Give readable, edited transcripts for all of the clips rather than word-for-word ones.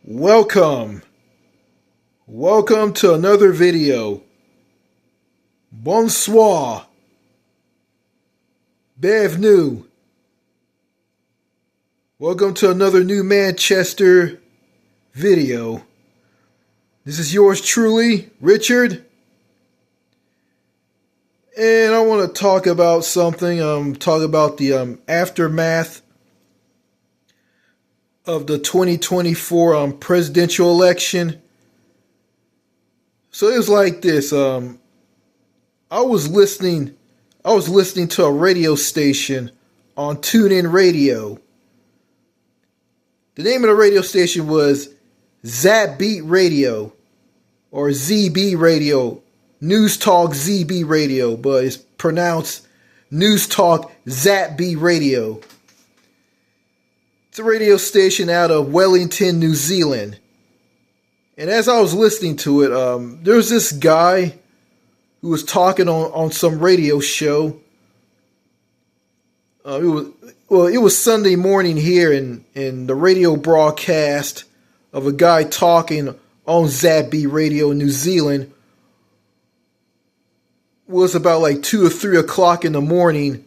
Welcome. Welcome to another video. Bonsoir. Bienvenue. Welcome to another New Manchester video. This is yours truly, Richard. And I want to talk about something. Talk about the aftermath of the 2024 presidential election. So it was like this. I was listening to a radio station on TuneIn Radio. The name of the radio station was Zap Beat Radio or ZB Radio, News Talk ZB Radio, but it's pronounced News Talk Zap Beat Radio. It's a radio station out of Wellington, New Zealand. And as I was listening to it, there was this guy who was talking on some radio show. It was Sunday morning here, and the radio broadcast of a guy talking on Zap-B Radio in New Zealand was about like 2 or 3 o'clock in the morning.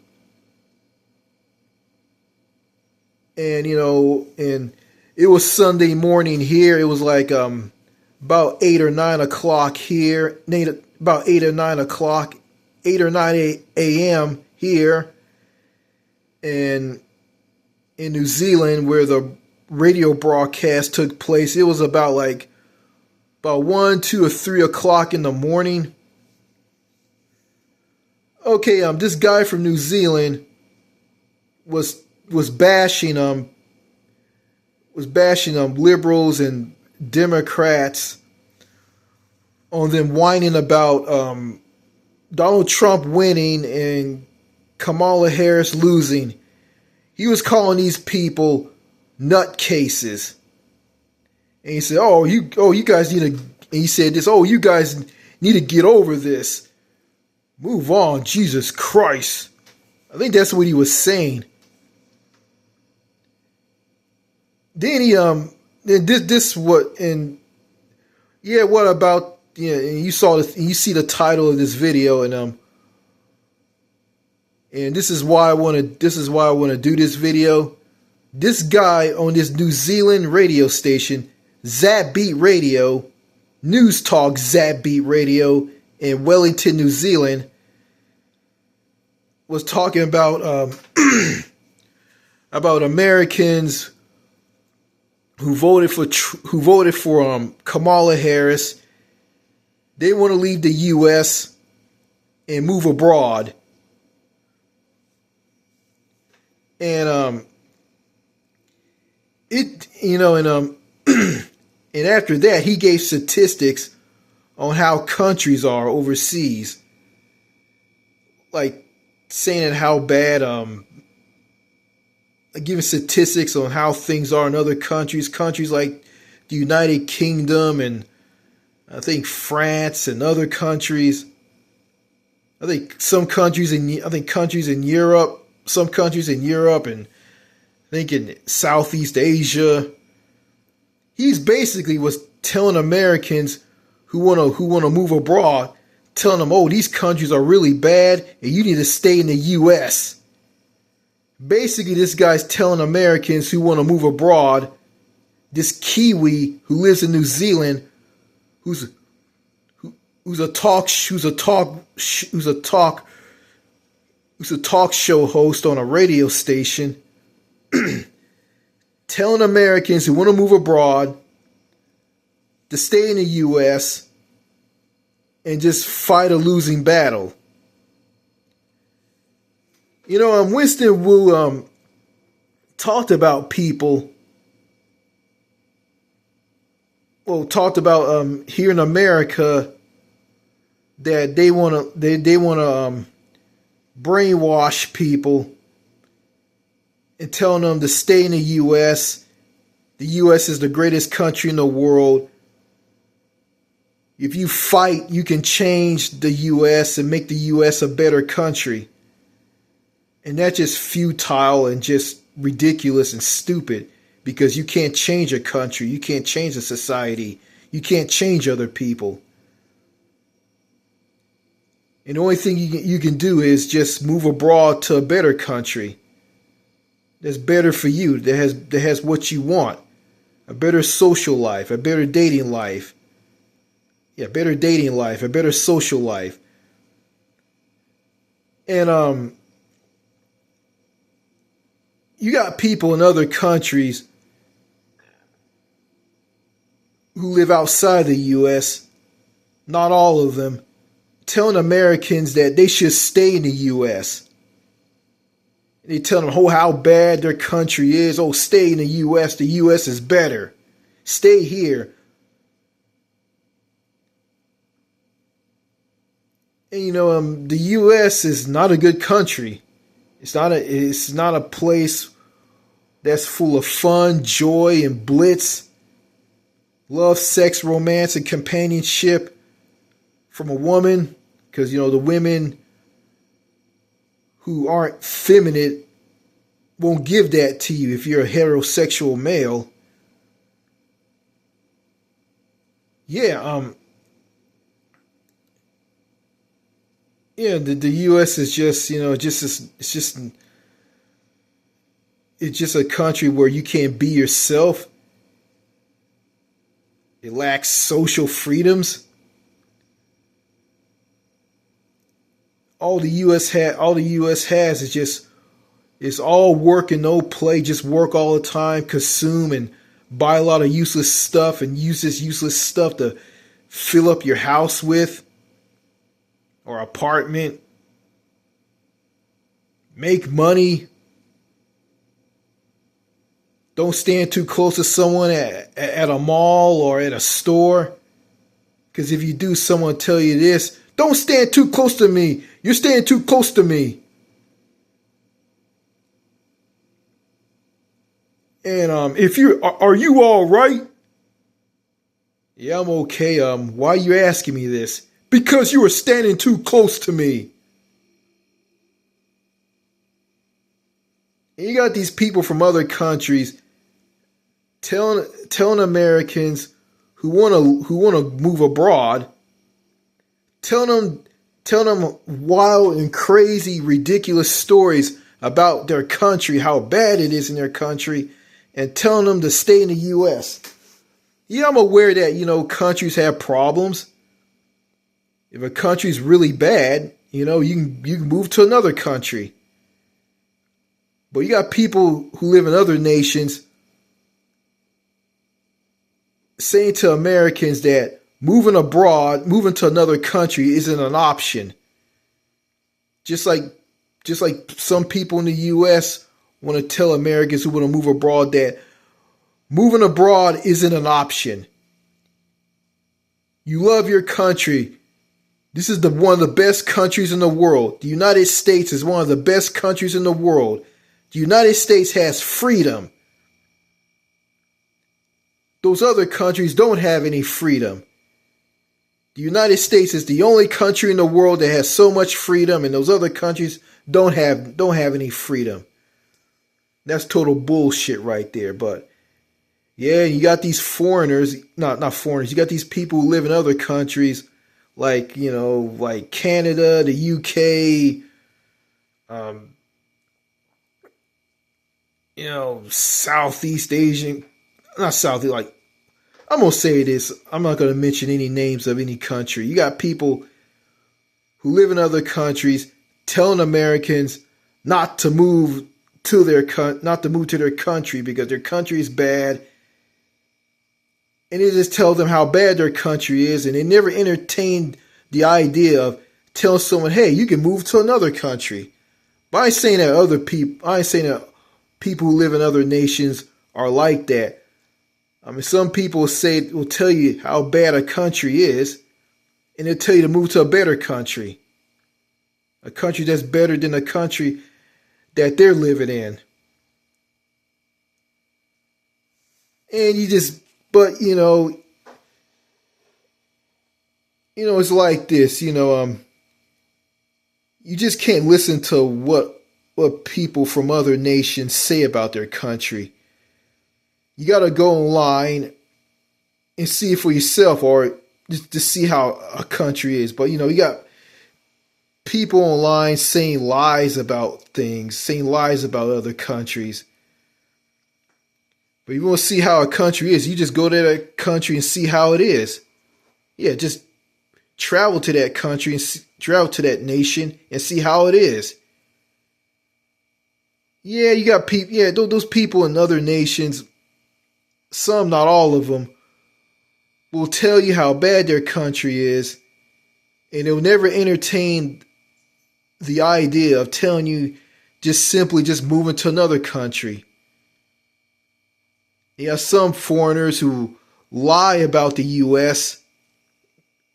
And, and it was Sunday morning here. It was like about 8 or 9 o'clock here. About 8 or 9 o'clock, 8 or 9 a.m. here. And in New Zealand, where the radio broadcast took place, it was about 1, 2, or 3 o'clock in the morning. Okay, this guy from New Zealand was bashing liberals and Democrats on them whining about Donald Trump winning and Kamala Harris losing. He was calling these people nutcases. And he said, you guys need to, and he said this, you guys need to get over this. Move on, Jesus Christ. I think that's what he was saying. Then what about, and you see the title of this video, and this is why I want to do this video. This guy on this New Zealand radio station, Zap Beat Radio, News Talk Zap Beat Radio in Wellington, New Zealand, was talking about about Americans who voted for Kamala Harris. They want to leave the U.S. and move abroad. And and after that, he gave statistics on how countries are overseas, like saying how bad, giving statistics on how things are in other countries like the United Kingdom and I think France and other countries. I think countries in Europe, and I think in Southeast Asia. He's basically was telling Americans who want to move abroad, telling them, these countries are really bad and you need to stay in the U.S. Basically, this guy's telling Americans who want to move abroad, this Kiwi who lives in New Zealand, who's a talk show host on a radio station, telling Americans who want to move abroad to stay in the U.S. and just fight a losing battle. Winston Wu talked about people. Talked about here in America that they want to brainwash people and telling them to stay in the U.S. The U.S. is the greatest country in the world. If you fight, you can change the U.S. and make the U.S. a better country. And that's just futile and just ridiculous and stupid. because you can't change a country, you can't change a society, you can't change other people. And the only thing you can do is just move abroad to a better country that's better for you, that has what you want, a better social life, a better dating life. Yeah, better dating life, a better social life. And you got people in other countries who live outside the US, not all of them, telling Americans that they should stay in the US. They tell them, oh, how bad their country is. Oh, stay in the US. The US is better. Stay here. And the US is not a good country. It's not a place that's full of fun, joy, and blitz, love, sex, romance, and companionship from a woman. Because, the women who aren't feminine won't give that to you if you're a heterosexual male. Yeah, the U.S. is just, it's just a country where you can't be yourself. It lacks social freedoms. All the U.S. has is just, it's all work and no play. Just work all the time, consume and buy a lot of useless stuff, and use this useless stuff to fill up your house with or apartment. Make money. Don't stand too close to someone at a mall or at a store. Because if you do, someone will tell you this: don't stand too close to me. You're staying too close to me. And are you all right? Yeah, I'm okay. Why are you asking me this? Because you were standing too close to me. And you got these people from other countries telling Americans who wanna move abroad, telling them wild and crazy, ridiculous stories about their country, how bad it is in their country, and telling them to stay in the U.S. Yeah, I'm aware that, countries have problems. If a country's really bad, you can move to another country. But you got people who live in other nations saying to Americans that moving to another country isn't an option. Just like some people in the U.S. want to tell Americans who want to move abroad that moving abroad isn't an option. You love your country. This is one of the best countries in the world. The United States is one of the best countries in the world. The United States has freedom. Those other countries don't have any freedom. The United States is the only country in the world that has so much freedom, and those other countries don't have any freedom. That's total bullshit right there. But yeah, you got these foreigners, not foreigners, you got these people who live in other countries like, like Canada, the UK, Southeast Asian, not Southeast, like, I'm going to say this. I'm not going to mention any names of any country. You got people who live in other countries telling Americans not to move to their country because their country is bad. And they just tell them how bad their country is, and they never entertained the idea of telling someone, hey, you can move to another country. But I ain't saying that people who live in other nations are like that. I mean, some people will tell you how bad a country is, and they'll tell you to move to a better country. A country that's better than the country that they're living in. And it's like this, you just can't listen to what people from other nations say about their country. You got to go online and see it for yourself, or just to see how a country is. But you got people online saying lies about things, saying lies about other countries. But you want to see how a country is, you just go to that country and see how it is. Yeah, just travel to that country and travel to that nation and see how it is. Yeah, you got people. Yeah, those people in other nations, some, not all of them, will tell you how bad their country is, and they'll never entertain the idea of telling you just simply just moving to another country. You have some foreigners who lie about the U.S.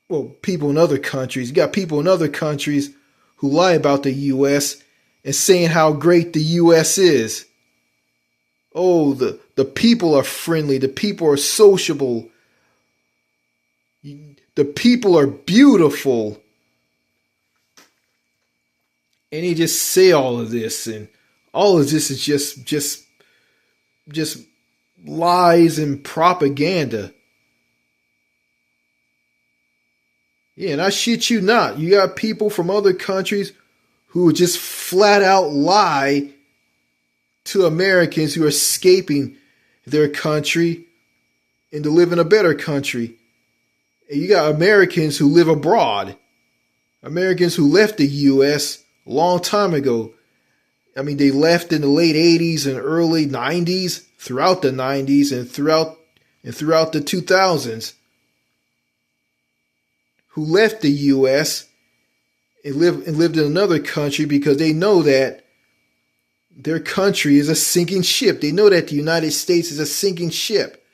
Well, people in other countries. You got people in other countries who lie about the U.S. and saying how great the U.S. is. Oh, the people are friendly. The people are sociable. The people are beautiful. And they just say all of this, and all of this is just lies and propaganda. Yeah, and I shit you not. You got people from other countries who just flat out lie to Americans who are escaping their country and to live in a better country. And you got Americans who live abroad. Americans who left the U.S. a long time ago. I mean, they left in the late 80s and early 90s, throughout the 90s and throughout the 2000s, who left the U.S. and lived in another country because they know that their country is a sinking ship. They know that the United States is a sinking ship.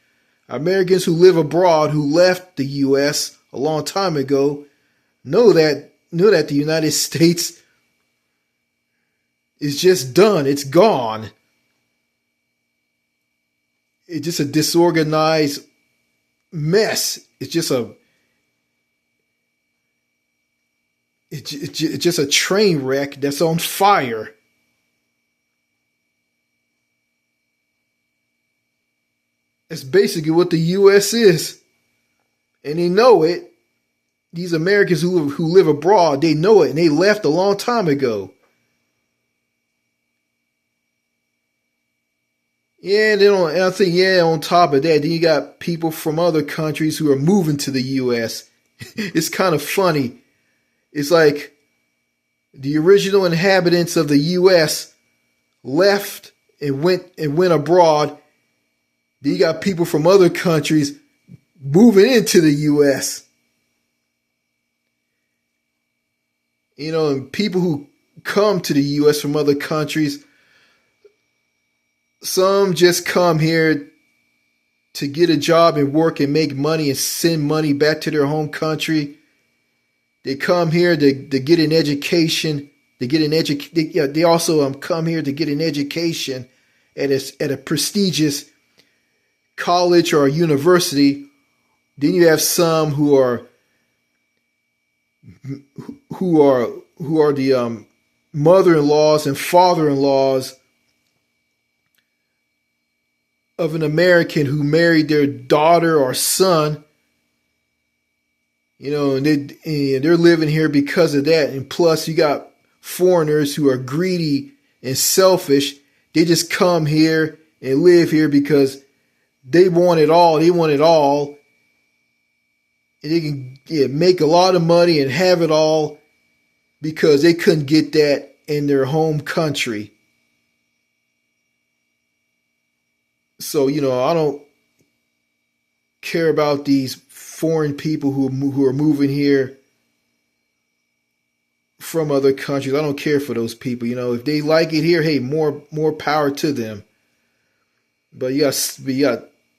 Americans who live abroad, who left the U.S. a long time ago, know that the United States is just done. It's gone. It's just a disorganized mess. It's just a train wreck that's on fire. That's basically what the U.S. is. And they know it. These Americans who live abroad, they know it, and they left a long time ago. Yeah, and I think, on top of that, then you got people from other countries who are moving to the U.S. It's kind of funny. It's like the original inhabitants of the U.S. left and went abroad. Then you got people from other countries moving into the U.S. And people who come to the U.S. from other countries, some just come here to get a job and work and make money and send money back to their home country. They come here to get an education. They also come here to get an education at a prestigious college or a university. Then you have some who are the mother-in-laws and father-in-laws of an American who married their daughter or son, and they're living here because of that. And plus, you got foreigners who are greedy and selfish. They just come here and live here because they want it all. They want it all. And they can make a lot of money and have it all because they couldn't get that in their home country. So, I don't care about these foreign people who are moving here from other countries. I don't care for those people. If they like it here, hey, more power to them. But you got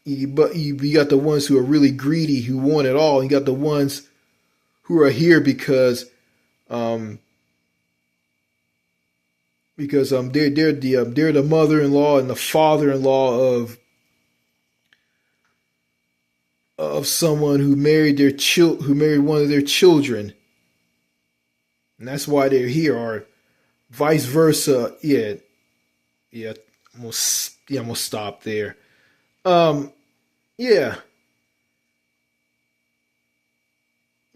the ones who are really greedy, who want it all. You got the ones who are here because they're the mother-in-law and the father-in-law of someone who married one of their children, and that's why they're here, or vice versa. I'm gonna stop there. Um, yeah,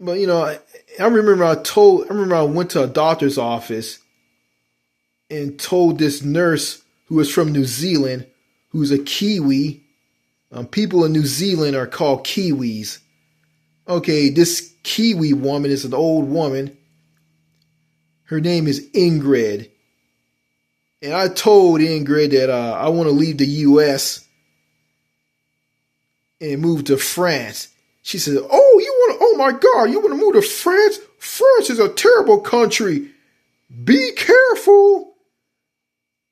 but I remember I went to a doctor's office and told this nurse who was from New Zealand, who's a Kiwi. People in New Zealand are called Kiwis. Okay, this Kiwi woman is an old woman. Her name is Ingrid. And I told Ingrid that I want to leave the U.S. and move to France. She said, oh my God, you want to move to France? France is a terrible country. Be careful.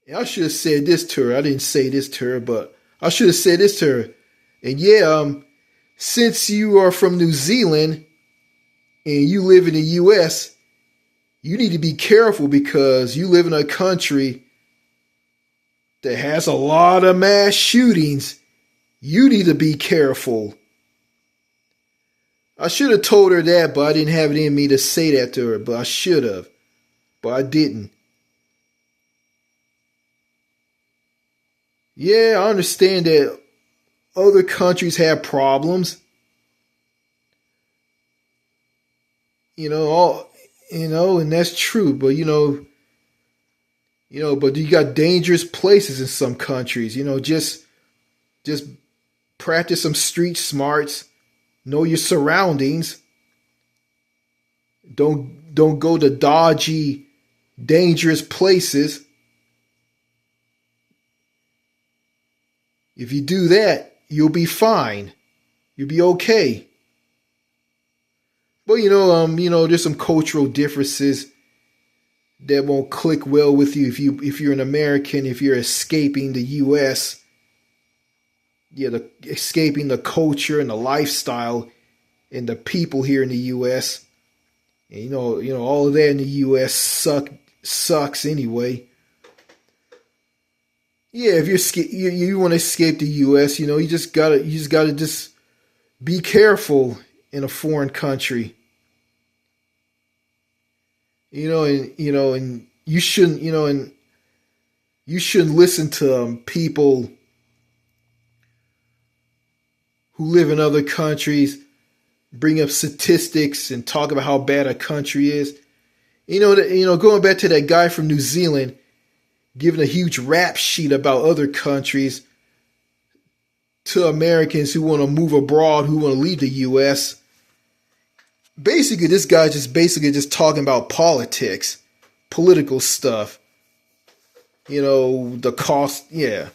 And I should have said this to her. I didn't say this to her, but I should have said this to her. And yeah, since you are from New Zealand and you live in the U.S., you need to be careful because you live in a country that has a lot of mass shootings. You need to be careful. I should have told her that, but I didn't have it in me to say that to her, but I should have. But I didn't. Yeah, I understand that other countries have problems. And that's true, but but you got dangerous places in some countries. Just practice some street smarts. Know your surroundings. Don't go to dodgy, dangerous places. If you do that, you'll be fine. You'll be okay. But there's some cultural differences that won't click well with you if you're an American, if you're escaping the US. Yeah, escaping the culture and the lifestyle and the people here in the US. And all of that in the US sucks anyway. Yeah, if you want to escape the US, you just gotta just be careful in a foreign country. And you shouldn't listen to people who live in other countries bring up statistics and talk about how bad a country is. Going back to that guy from New Zealand giving a huge rap sheet about other countries to Americans who want to move abroad, who want to leave the U.S. Basically, this guy just talking about politics, political stuff. The cost, yeah.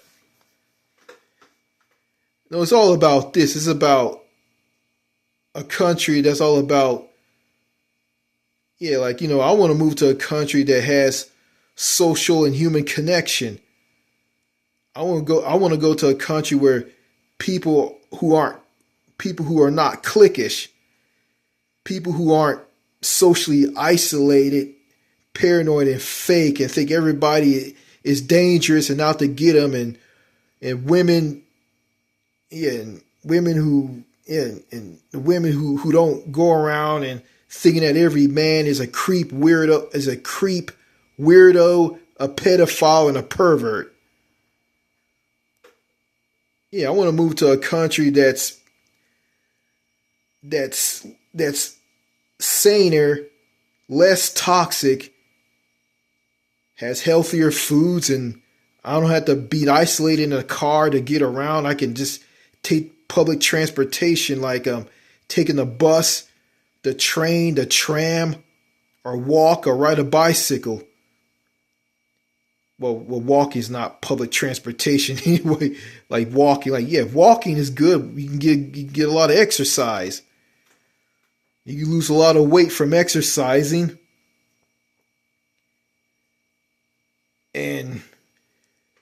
No, it's all about this. It's about a country that's all about, yeah, I want to move to a country that has social and human connection. I want to go to a country where people who are not cliquish, people who aren't socially isolated, paranoid and fake and think everybody is dangerous and out to get them, and women, yeah, and women who, yeah, and the women who don't go around and thinking that every man is a weirdo, a pedophile, and a pervert. Yeah, I want to move to a country that's saner, less toxic, has healthier foods, and I don't have to be isolated in a car to get around. I can just take public transportation, like taking the bus, the train, the tram, or walk or ride a bicycle. Well, walking is not public transportation anyway. Like walking, walking is good. You can get a lot of exercise. You can lose a lot of weight from exercising. And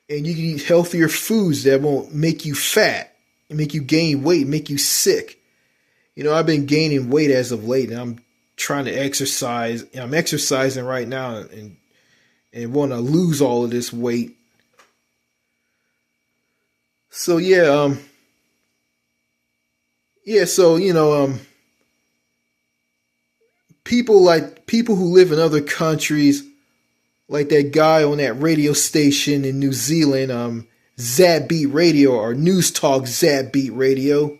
you can eat healthier foods that won't make you fat and make you gain weight, make you sick. I've been gaining weight as of late, and I'm trying to exercise. I'm exercising right now and want to lose all of this weight. So yeah, people who live in other countries, like that guy on that radio station in New Zealand, Zap Beat Radio or News Talk Zap Beat Radio.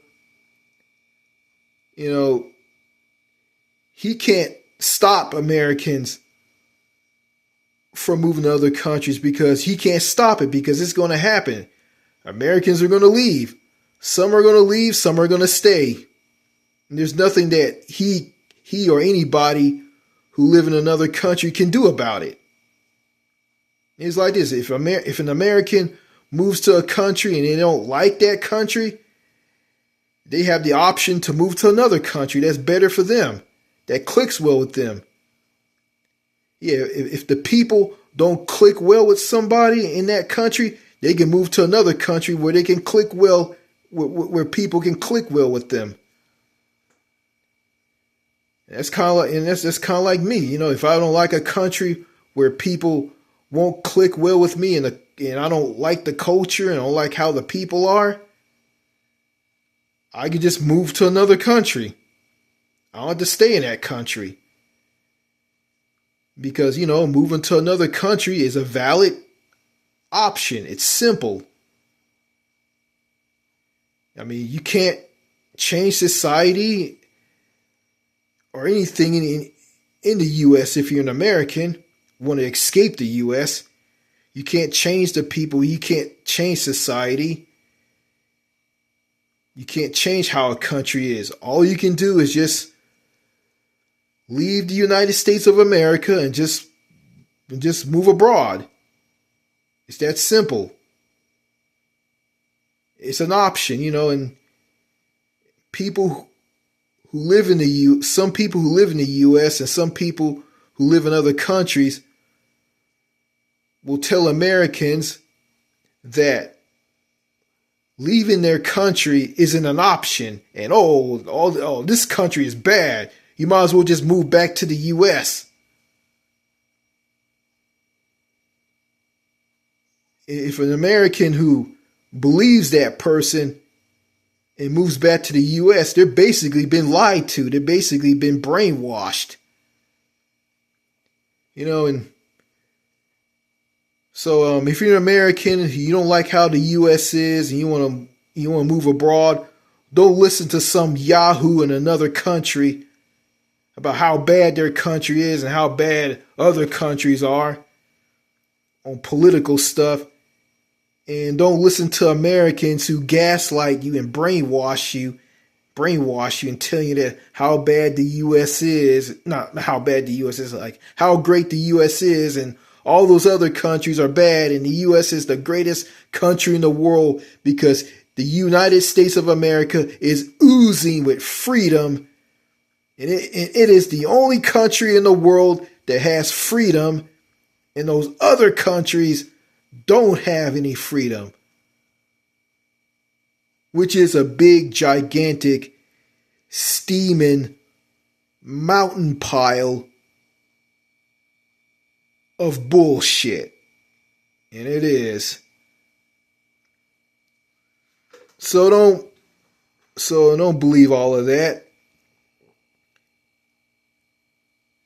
You know, he can't stop Americans from moving to other countries because he can't stop it, because it's going to happen. Americans are going to leave. Some are going to leave, some are going to stay. And there's nothing that he or anybody who live in another country can do about it. It's like this. If an American moves to a country and they don't like that country, they have the option to move to another country that's better for them, that clicks well with them. Yeah, if the people don't click well with somebody in that country, they can move to another country where they can click well, where people can click well with them. That's kind of like, and that's kind of like me. You know, if I don't like a country where people won't click well with me, and I don't like the culture and I don't like how the people are, I could just move to another country. I don't have to stay in that country. Because, you know, moving to another country is a valid option. It's simple. I mean, you can't change society or anything in the U.S. if you're an American, want to escape the U.S. You can't change the people. You can't change society. You can't change how a country is. All you can do is just leave the United States of America and just move abroad. It's that simple. It's an option, you know, and people who live in some people who live in the U.S. and some people who live in other countries will tell Americans that leaving their country isn't an option, and this country is bad. You might as well just move back to the U.S. If an American who believes that person and moves back to the U.S., they're basically been lied to. They're basically been brainwashed. You know, and so if you're an American and you don't like how the U.S. is and you want to move abroad, don't listen to some yahoo in another country about how bad their country is and how bad other countries are on political stuff. And don't listen to Americans who gaslight you and brainwash you and tell you that how bad the U.S. is, not how bad the U.S. is, like how great the U.S. is, and all those other countries are bad, and the U.S. is the greatest country in the world because the United States of America is oozing with freedom. And it is the only country in the world that has freedom, and those other countries don't have any freedom, which is a big, gigantic, steaming mountain pile of bullshit. And it is. So don't believe all of that.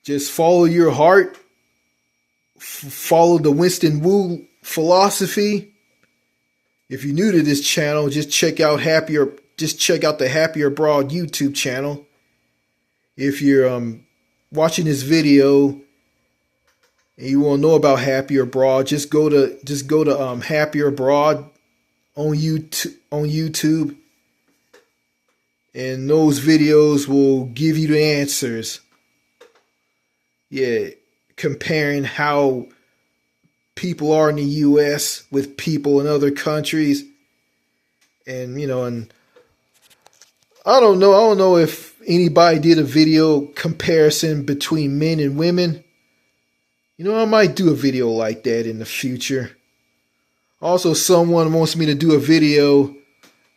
Just follow your heart. Follow the Winston Wu philosophy. If you're new to this channel, just check out the Happy Abroad YouTube channel. If you're watching this video and you want to know about Happy Abroad, just go to Happy Abroad on YouTube, and those videos will give you the answers. Yeah, comparing how people are in the U.S. with people in other countries. And, you know, and I don't know if anybody did a video comparison between men and women. You know, I might do a video like that in the future. Also, someone wants me to do a video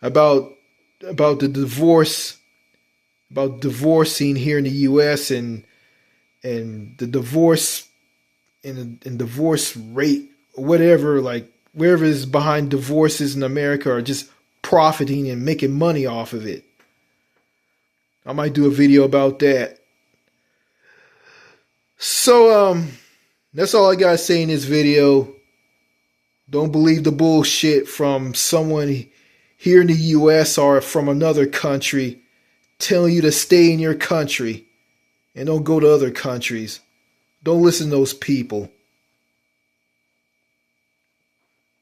about the divorce, about divorcing here in the U.S. and the divorce and divorce rate, or whatever, like wherever is behind divorces in America are just profiting and making money off of it. I might do a video about that. So that's all I gotta say in this video. Don't believe the bullshit from someone here in the U.S. or from another country telling you to stay in your country and don't go to other countries. Don't listen to those people.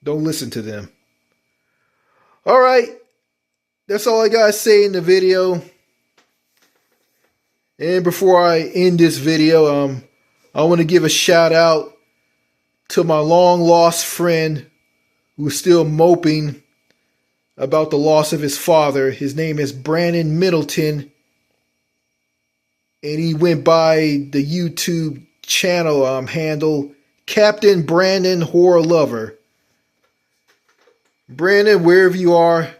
Don't listen to them. All right. That's all I got to say in the video. And before I end this video, I want to give a shout out to my long lost friend who's still moping about the loss of his father. His name is Brandon Middleton, and he went by the YouTube channel handle Captain Brandon Horror Lover. Brandon, wherever you are,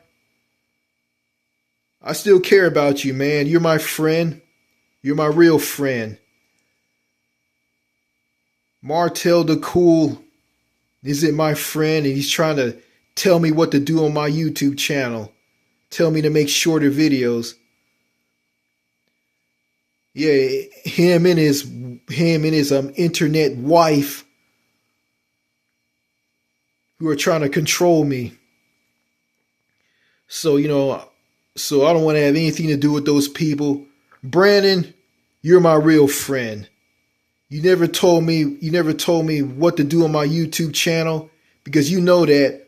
I still care about you, man. You're my friend. You're my real friend. Martel the Cool isn't my friend, and he's trying to tell me what to do on my YouTube channel. Tell me to make shorter videos. Yeah, him and his internet wife who are trying to control me. So, so I don't want to have anything to do with those people. Brandon, you're my real friend. You never told me what to do on my YouTube channel, because you know that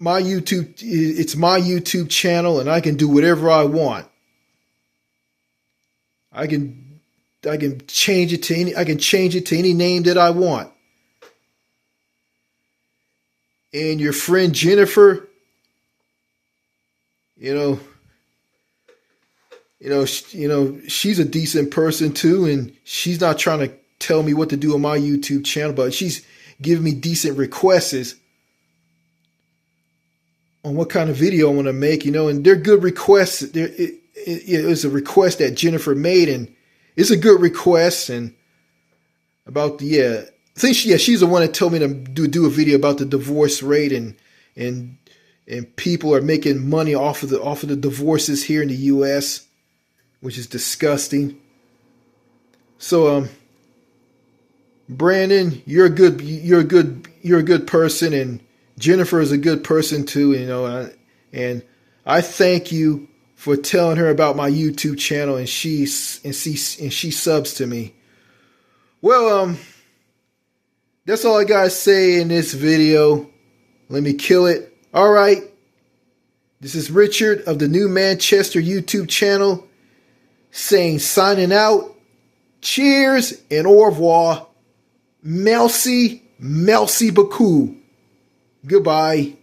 it's my YouTube channel and I can do whatever I want. I can change it to any name that I want. And your friend Jennifer, she's a decent person too, and she's not trying to tell me what to do on my YouTube channel, but she's giving me decent requests on what kind of video I want to make, and they're good requests. It was a request that Jennifer made, and it's a good request. And about I think she's the one that told me to do a video about the divorce rate, and people are making money off of the divorces here in the U.S., which is disgusting. So, Brandon, you're a good person, and Jennifer is a good person too, and I thank you for telling her about my YouTube channel, and she subs to me. Well, that's all I gotta say in this video. Let me kill it. All right. This is Richard of the New Manchester YouTube channel saying signing out. Cheers and au revoir. Merci beaucoup. Goodbye.